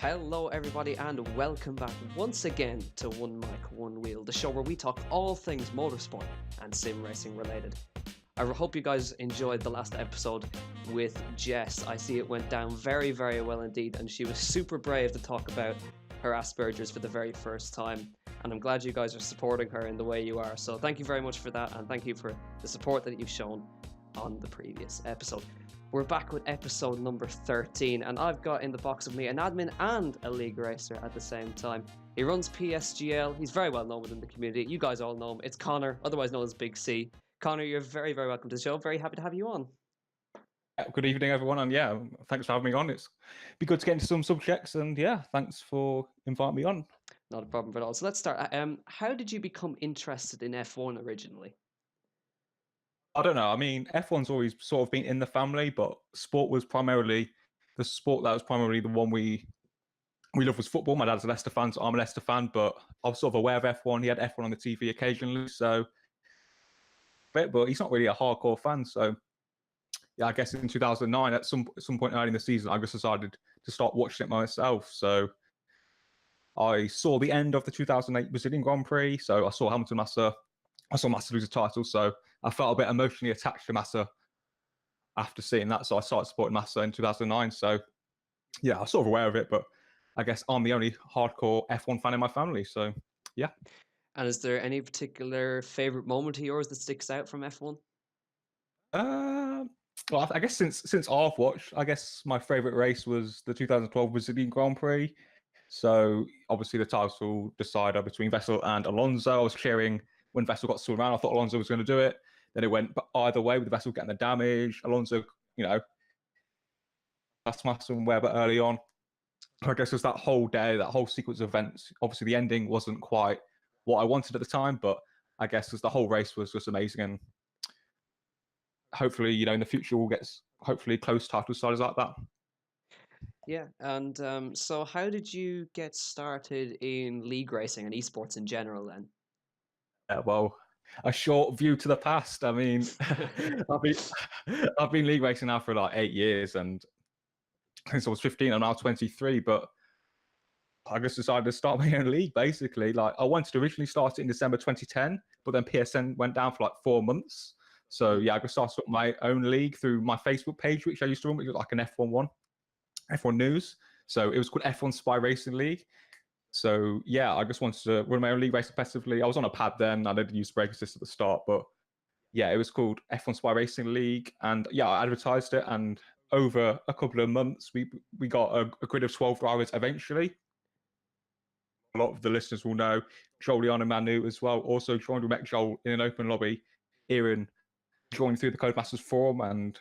Hello everybody and welcome back once again to One Mic, One Wheel, the show where we talk all things motorsport and sim racing related. I hope you guys enjoyed the last episode with Jess. I see it went down very, very well indeed, and she was super brave to talk about her Asperger's for the very first time, and I'm glad you guys are supporting her in the way you are. So thank you very much for that, and thank you for the support that you've shown on the previous episode. We're back with episode number 13, and I've got in the box with me an admin and a league racer at the same time. He runs PSGL. He's very well known within the community. You guys all know him. It's Connor, otherwise known as BigC. Connor, you're very, very welcome to the show. Very happy to have you on. Good evening, everyone, and thanks for having me on. It's be good to get into some subjects, and thanks for inviting me on. Not a problem at all. So let's start. How did you become interested in F1 originally? I don't know. I mean, F1's always sort of been in the family, but sport was primarily the one we loved was football. My dad's a Leicester fan, so I'm a Leicester fan, but I was sort of aware of F1. He had F1 on the TV occasionally, but he's not really a hardcore fan. So yeah, I guess in 2009, at some point early in the season, I just decided to start watching it myself. So I saw the end of the 2008 Brazilian Grand Prix. So I saw Hamilton Massa. I saw Massa lose the title. So I felt a bit emotionally attached to Massa after seeing that. So I started supporting Massa in 2009. So yeah, I was sort of aware of it, but I guess I'm the only hardcore F1 fan in my family. So yeah. And is there any particular favourite moment of yours that sticks out from F1? Well, I guess since I've watched, I guess my favourite race was the 2012 Brazilian Grand Prix. So obviously the title decider between Vettel and Alonso. I was cheering when Vettel got spun around. I thought Alonso was going to do it. Then it went either way with Vettel getting the damage. Alonso, that's Massa and Webber early on. I guess it was that whole day, that whole sequence of events. Obviously the ending wasn't quite what I wanted at the time, but I guess because the whole race was just amazing, and hopefully, in the future we'll get hopefully close title siders like that. Yeah, and so how did you get started in league racing and esports in general then? Well, a short view to the past. I mean, I've been league racing now for like 8 years, and since I was 15, I'm now 23. But I just decided to start my own league. Basically, like I wanted to originally start it in December 2010, but then PSN went down for like 4 months. So yeah, I just started up my own league through my Facebook page, which I used to run, which was like an F1 News. So it was called F1 Spy Racing League. So yeah, I just wanted to run my own league race competitively. I was on a pad then. I didn't use brake assist at the start, but yeah, it was called F1 Spy Racing League. And yeah, I advertised it, and over a couple of months, we got a grid of 12 drivers eventually. A lot of the listeners will know Joel and Manu as well. Also joined. We met Joel in an open lobby. Aaron joined through the Codemasters forum, and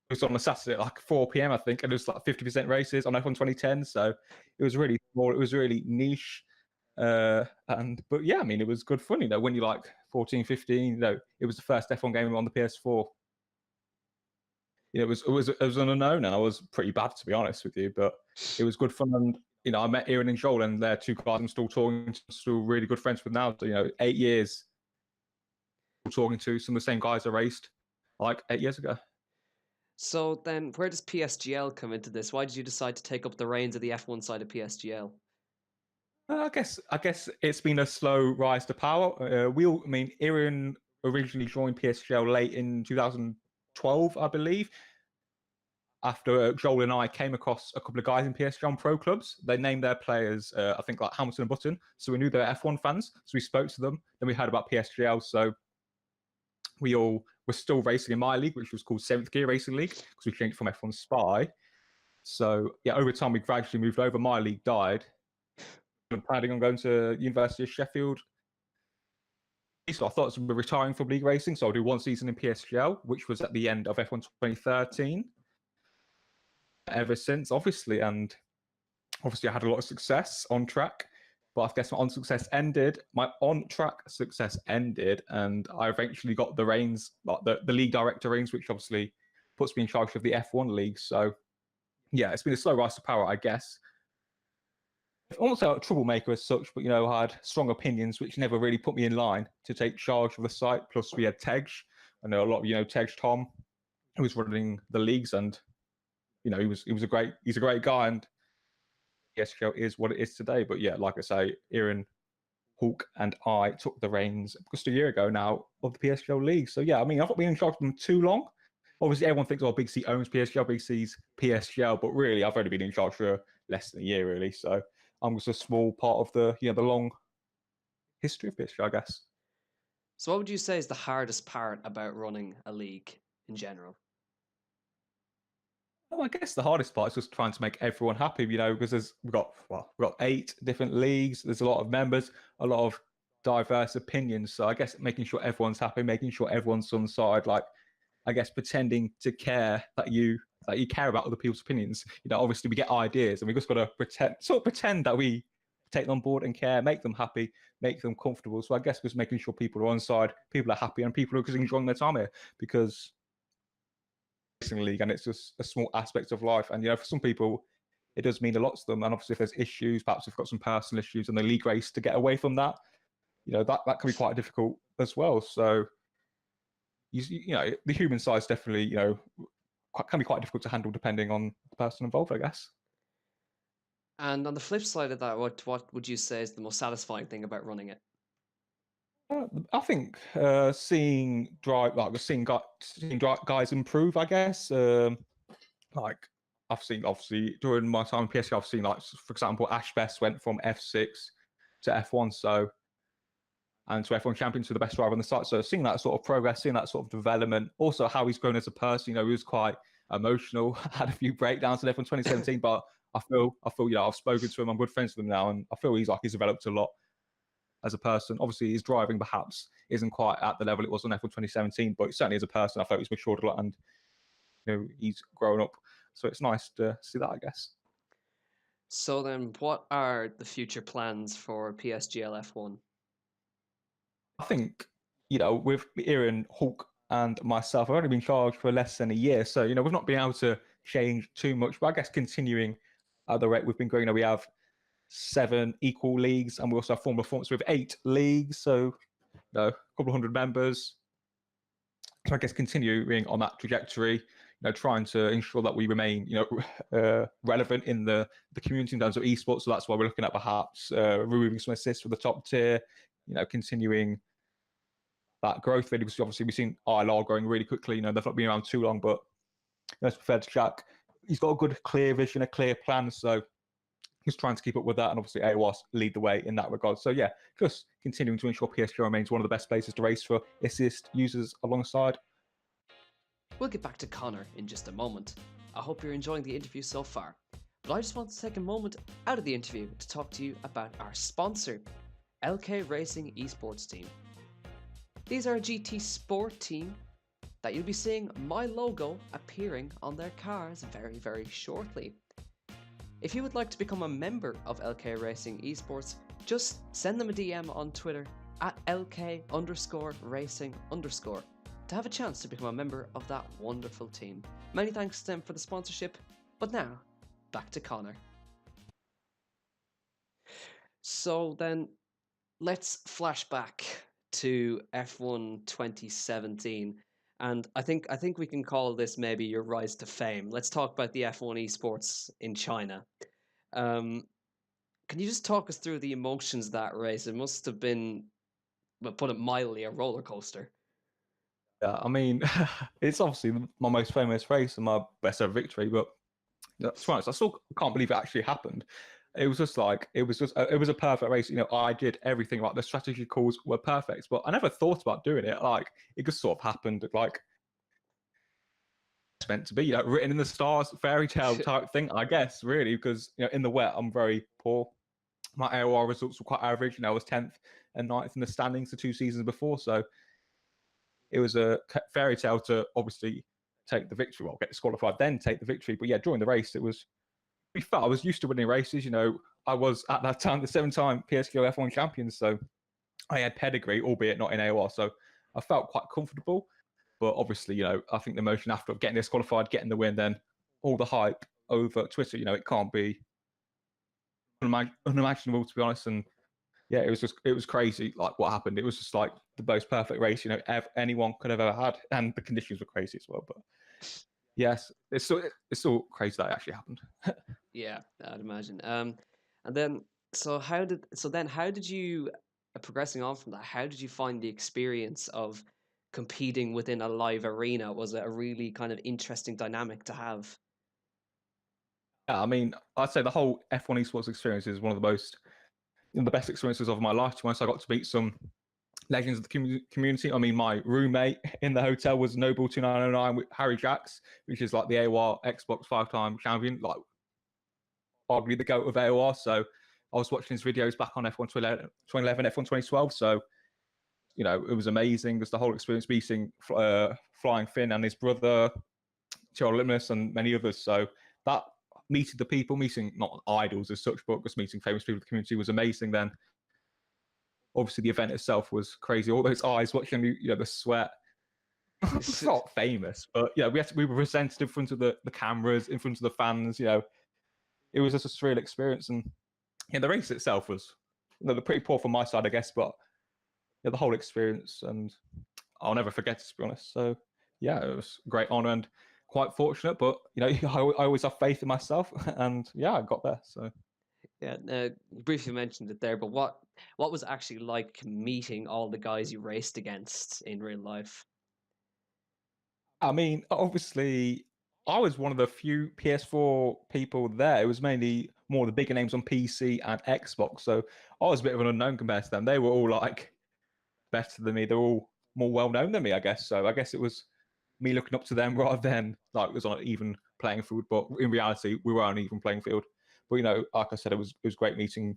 it was on a Saturday at like 4 p.m. I think, and it was like 50% races on F1 2010. So it was really small. It was really niche. But yeah, I mean, it was good fun. When you're like 14, 15, it was the first F1 game on the PS4. It was an unknown, and I was pretty bad, to be honest with you, but it was good fun. And I met Aaron and Joel, and they're two guys I'm still talking to, still really good friends with now. So, 8 years talking to some of the same guys I raced like 8 years ago. So then, where does PSGL come into this? Why did you decide to take up the reins of the F1 side of PSGL? I guess it's been a slow rise to power. Aaron originally joined PSGL late in 2012, I believe. After Joel and I came across a couple of guys in PSGL pro clubs, they named their players, I think, like Hamilton and Button. So we knew they were F1 fans. So we spoke to them. Then we heard about PSGL. So we all were still racing in my league, which was called 7th Gear Racing League, because we changed from F1 Spy. So yeah, over time we gradually moved over. My league died. I'm planning on going to University of Sheffield. So I thought I was retiring from league racing, so I'll do 1 season in PSGL, which was at the end of F1 2013. Ever since, obviously, and obviously I had a lot of success on track, but I guess my on-track success ended, and I eventually got the reins, like the league director reins, which obviously puts me in charge of the F1 league. So yeah, it's been a slow rise to power, I guess. Almost a troublemaker as such, but I had strong opinions which never really put me in line to take charge of the site. Plus we had Tej. I know a lot of Tej Tom, who was running the leagues, and he's a great guy, and PSGL is what it is today. But yeah, like I say, Aaron, Hawk, and I took the reins just a year ago now of the PSGL league. So yeah, I mean, I've not been in charge of them too long. Obviously, everyone thinks, oh, BigC owns PSGL, BigC's PSGL, but really, I've only been in charge for less than a year, really. So I'm just a small part of the the long history of PSGL, I guess. So, what would you say is the hardest part about running a league in general? Well, I guess the hardest part is just trying to make everyone happy, because we've got 8 different leagues. There's a lot of members, a lot of diverse opinions. So I guess making sure everyone's happy, making sure everyone's on side, like I guess pretending to care that you care about other people's opinions. Obviously we get ideas and we just got to pretend that we take them on board and care, make them happy, make them comfortable. So I guess just making sure people are on side, people are happy, and people are just enjoying their time here, because league and it's just a small aspect of life. And for some people it does mean a lot to them, and obviously if there's issues, perhaps they've got some personal issues and the league race, to get away from that, that can be quite difficult as well. So the human side is definitely can be quite difficult to handle depending on the person involved, I guess. And on the flip side of that, what would you say is the most satisfying thing about running it? I think seeing guys improve, I guess. Like I've seen, obviously during my time in PSG, I've seen, like, for example, Ash Best went from F6 to F1, and to F1 champion, to the best driver on the site. So seeing that sort of progress, seeing that sort of development, also how he's grown as a person. He was quite emotional, had a few breakdowns in F1 2017, but I feel I've spoken to him, I'm good friends with him now, and I feel he's developed a lot as a person. Obviously, his driving perhaps isn't quite at the level it was on F1 2017, but certainly as a person, I felt he's matured a lot, and he's grown up. So it's nice to see that, I guess. So then, what are the future plans for PSGL F1? I think, with Aaron, Hulk, and myself, I've only been charged for less than a year. So, we've not been able to change too much. But I guess continuing at the rate we've been going, we have 7 equal leagues, and we also have Formula Performance with 8 leagues. So, a couple of hundred members. So I guess continuing on that trajectory, trying to ensure that we remain, relevant in the community in terms of esports. So that's why we're looking at perhaps removing some assists for the top tier, continuing that growth really, because obviously we've seen ILR growing really quickly. They've not been around too long, but as preferred to Jack, he's got a good, clear vision, a clear plan. So he's trying to keep up with that, and obviously AOR lead the way in that regard. So yeah, just continuing to ensure PSG remains one of the best places to race for assist users alongside. We'll get back to Connor in just a moment. I hope you're enjoying the interview so far, but I just want to take a moment out of the interview to talk to you about our sponsor, LK Racing Esports Team. These are a GT Sport team that you'll be seeing my logo appearing on their cars very, very shortly. If you would like to become a member of LK Racing Esports, just send them a DM on Twitter at LK_racing_ to have a chance to become a member of that wonderful team. Many thanks to them for the sponsorship, but now, back to Connor. So then, let's flash back to F1 2017. And I think we can call this maybe your rise to fame. Let's talk about the F1 Esports in China. Can you just talk us through the emotions of that race? It must have been, well, put it mildly, a roller coaster. Yeah, I mean, it's obviously my most famous race and my best ever victory, but that's right. I still can't believe it actually happened. It was a perfect race. I did everything right. The strategy calls were perfect, but I never thought about doing it. Like, it just sort of happened. Like, it's meant to be, written in the stars, fairy tale type thing, I guess, really, because in the wet, I'm very poor. My AOR results were quite average. I was 10th and 9th in the standings the 2 seasons before, so it was a fairy tale to obviously take the victory, well, get disqualified, then take the victory. But yeah, during the race, it was, to be fair, I was used to winning races. I was at that time the 7-time PSGL F1 champion, so I had pedigree, albeit not in AOR. So I felt quite comfortable. But obviously, I think the emotion after getting disqualified, getting the win, then all the hype over Twitter, it can't be unimaginable, to be honest. And yeah, it was crazy, like, what happened. It was just like the most perfect race, anyone could have ever had. And the conditions were crazy as well. But yes, it's still crazy that it actually happened. Yeah, I'd imagine. And then how did you progressing on from that? How did you find the experience of competing within a live arena? Was it a really kind of interesting dynamic to have? Yeah, I mean, I'd say the whole F1 Esports experience is one of the most, the best experiences of my life. Once I got to meet some legends of the community. I mean, my roommate in the hotel was Noble 2909 with Harry Jacks, which is like the AOR Xbox 5-time champion, like arguably the GOAT of AOR. So I was watching his videos back on F1 2011, F1 2012. So, you know, it was amazing. There's the whole experience meeting Flying Finn and his brother, Tyrrell Limus, and many others. So that meeting the people, meeting not idols as such, but just meeting famous people in the community was amazing. Then obviously the event itself was crazy. All those eyes watching, you know, the sweat. It's not famous, but yeah, we were presented in front of the cameras, in front of the fans. You know, it was just a surreal experience, and yeah, the race itself was, you know, pretty poor from my side, I guess, but yeah, the whole experience, and I'll never forget it, to be honest. So yeah, it was a great honor and quite fortunate, but you know, I always have faith in myself, and yeah, I got there. So Yeah, you briefly mentioned it there, but what was it actually like meeting all the guys you raced against in real life? I mean, obviously, I was one of the few PS4 people there. It was mainly more the bigger names on PC and Xbox. So I was a bit of an unknown compared to them. They were all like better than me. They're all more well known than me, I guess. So I guess it was me looking up to them rather than like it was on an even playing field. But in reality, we were on an even playing field. But you know, like I said, it was great meeting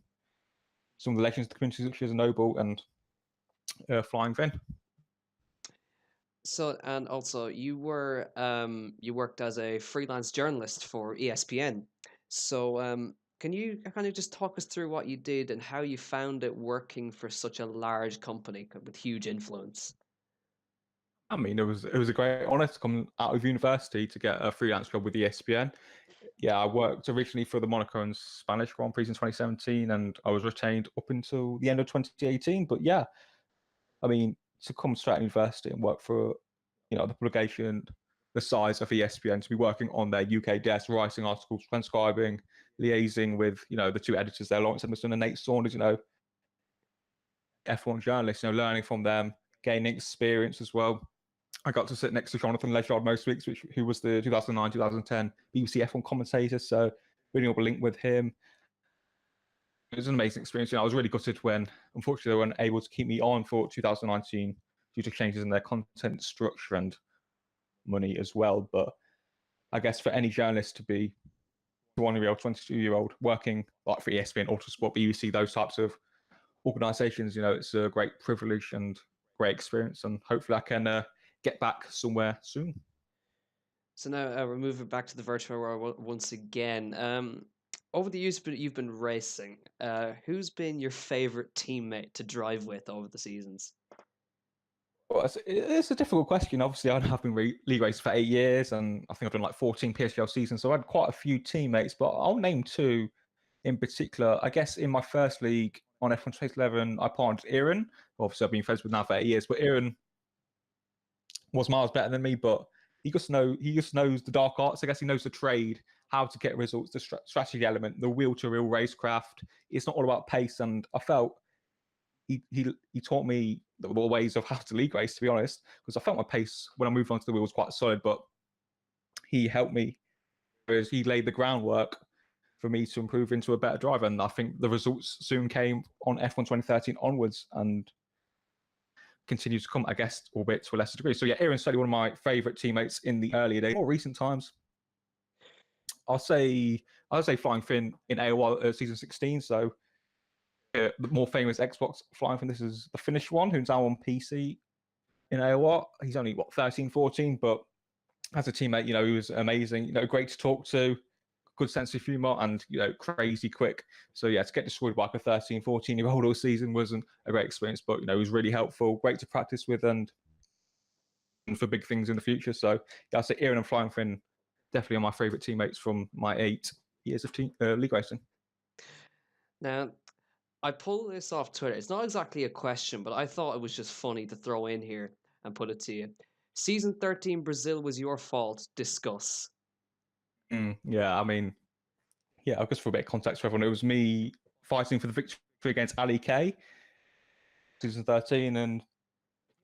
some of the legends of the community, such as Noble and Flying Finn. So, and also you worked as a freelance journalist for ESPN. So, can you kind of just talk us through what you did and how you found it working for such a large company with huge influence? I mean, it was a great honor to come out of university to get a freelance job with ESPN. Yeah, I worked originally for the Monaco and Spanish Grand Prix in 2017, and I was retained up until the end of 2018. But yeah, I mean, to come straight out of university and work for, you know, the publication the size of ESPN, to be working on their UK desk, writing articles, transcribing, liaising with, you know, the two editors there, Lawrence Emerson and Nate Saunders, you know, F1 journalists, you know, learning from them, gaining experience as well. I got to sit next to Jonathan Ledyard most weeks, who was the 2009, 2010 BBC F1 commentator. So building up a link with him. It was an amazing experience. You know, I was really gutted when, unfortunately, they weren't able to keep me on for 2019 due to changes in their content structure and money as well. But I guess for any journalist to be 21-year-old, 22-year-old working like for ESPN, Autosport, BBC, those types of organisations, you know, it's a great privilege and great experience. And hopefully I can get back somewhere soon. So now we're moving back to the virtual world once again. Over the years you've been racing, who's been your favorite teammate to drive with over the seasons? Well, it's a difficult question. Obviously, I have been league racing for 8 years, and I think I've done like 14 PSGL seasons, so I had quite a few teammates. But I'll name two in particular. I guess in my first league on F1 2011, I partnered Aaron. Obviously, I've been friends with now for 8 years, but Aaron was miles better than me. But he just knows the dark arts. I guess he knows the trade, how to get results, the strategy element, the wheel to wheel racecraft. It's not all about pace, and I felt he taught me the ways of how to league race, to be honest, because I felt my pace when I moved onto the wheel was quite solid, but he helped me, whereas he laid the groundwork for me to improve into a better driver. And I think the results soon came on F1 2013 onwards and continue to come, I guess, albeit to a lesser degree. So yeah, Aaron's certainly one of my favourite teammates in the earlier days. More recent times, I'll say Flying Finn in AOR season 16. So the more famous Xbox Flying Finn, this is the Finnish one, who's now on PC in AOR. He's only, 13, 14, but as a teammate, you know, he was amazing, you know, great to talk to, good sense of humor, and, you know, crazy quick. So, yeah, to get destroyed by like a 13, 14-year-old all season wasn't a great experience, but, you know, it was really helpful, great to practice with, and for big things in the future. So, yeah, I'd say Aaron and Flying Finn definitely are my favourite teammates from my 8 years of league racing. Now, I pulled this off Twitter. It's not exactly a question, but I thought it was just funny to throw in here and put it to you. Season 13 Brazil was your fault. Discuss. Yeah, I mean, yeah, I guess for a bit of context for everyone, it was me fighting for the victory against Ali K, 2013, and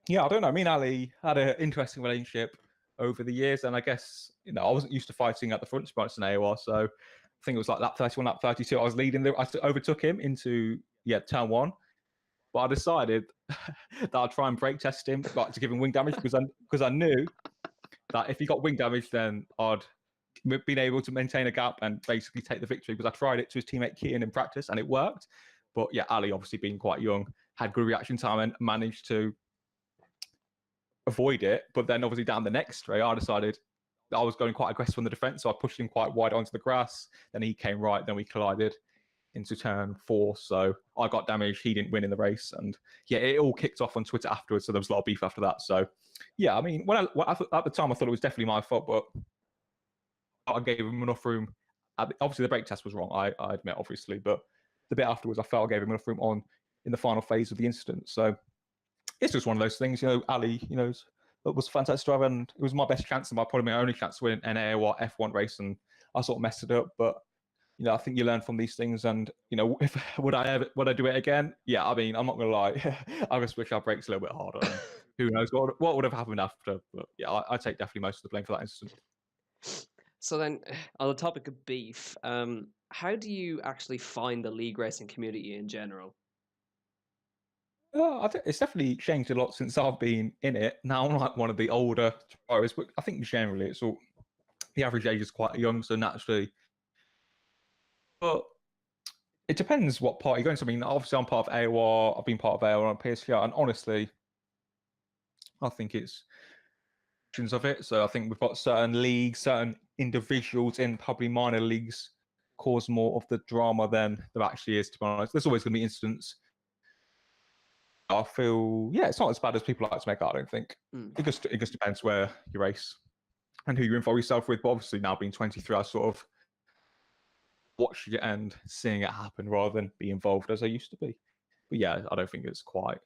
yeah, I don't know. Me and Ali had an interesting relationship over the years, and I guess I wasn't used to fighting at the front, to be honest, in AOR. So I think it was like lap 31, lap 32. I was leading. I overtook him into turn one, but I decided that I'd try and brake test him, like to give him wing damage, because I knew that if he got wing damage, then I'd been able to maintain a gap and basically take the victory. Because I tried it to his teammate Kian in practice, and it worked. But yeah, Ali, obviously being quite young, had good reaction time and managed to avoid it. But then obviously down the next straight, I decided I was going quite aggressive on the defense, so I pushed him quite wide onto the grass. Then he came right, then we collided into turn 4. So I got damaged, he didn't win in the race, and yeah, it all kicked off on Twitter afterwards. So there was a lot of beef after that. So yeah, I mean, at the time I thought it was definitely my fault, but I gave him enough room. Obviously, the brake test was wrong, I admit, obviously, but the bit afterwards, I felt I gave him enough room in the final phase of the incident. So it's just one of those things, Ali, it was a fantastic driver, and it was my best chance, and probably my only chance to win an AOR F1 race, and I sort of messed it up. But I think you learn from these things, and if would I do it again? Yeah, I mean, I'm not gonna lie, I just wish our brakes a little bit harder. And who knows what would have happened after? But yeah, I take definitely most of the blame for that incident. So then, on the topic of beef, how do you actually find the league racing community in general? I think it's definitely changed a lot since I've been in it. Now I'm like one of the older drivers, but I think generally it's all the average age is quite young, so naturally. But it depends what part you're going to. I mean, obviously I'm part of AOR. I've been part of AOR and PSGL, and honestly, I think it's of it. So I think we've got certain leagues, certain individuals in probably minor leagues cause more of the drama than there actually is. To be honest, there's always going to be incidents. I feel it's not as bad as people like to make out. I don't think it just depends where you race and who you involve yourself with. But obviously now being 23, I sort of watching it and seeing it happen rather than be involved as I used to be. But yeah, I don't think it's quite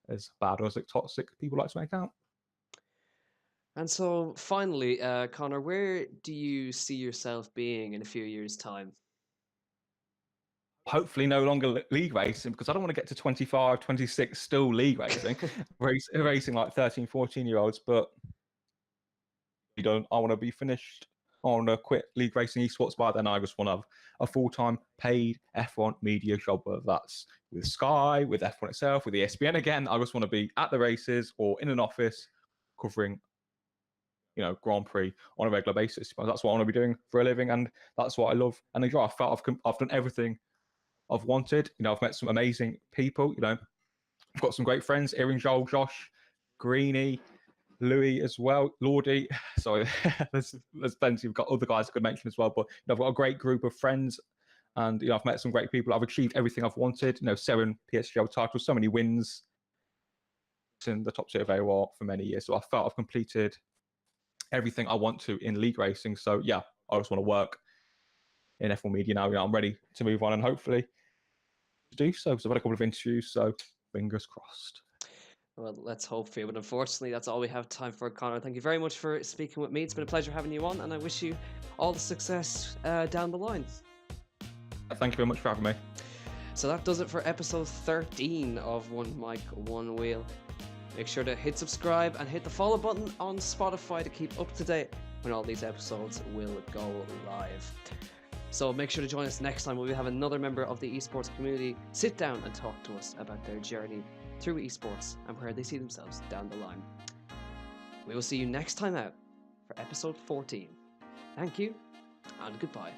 as bad or as toxic people like to make out. And so finally, Connor, where do you see yourself being in a few years' time? Hopefully no longer league racing, because I don't want to get to 25, 26 still league racing, racing like 13, 14-year-olds. But I want to be finished. I want to quit league racing esports by then. I just want to have a full-time paid F1 media job, whether that's with Sky, with F1 itself, with ESPN again. I just want to be at the races or in an office covering Grand Prix on a regular basis. That's what I want to be doing for a living, and that's what I love. And I felt I've done everything I've wanted. I've met some amazing people. I've got some great friends: Erin, Joel, Josh, Greeny, Louis as well, Lordy. Sorry, there's plenty. We've got other guys I could mention as well, but I've got a great group of friends, and I've met some great people. I've achieved everything I've wanted. 7 PSGL titles, so many wins in the top tier of AOR for many years. So I felt I've completed everything I want to in league racing. So yeah, I just want to work in F1 media now. I'm ready to move on and hopefully do so. So I've had a couple of interviews, so fingers crossed. Well, let's hope for you. But unfortunately, that's all we have time for, Connor. Thank you very much for speaking with me. It's been a pleasure having you on, and I wish you all the success down the line. Thank you very much for having me. So that does it for episode 13 of One Mic, One Wheel. Make sure to hit subscribe and hit the follow button on Spotify to keep up to date when all these episodes will go live. So make sure to join us next time when we have another member of the esports community sit down and talk to us about their journey through esports and where they see themselves down the line. We will see you next time out for episode 14. Thank you and goodbye.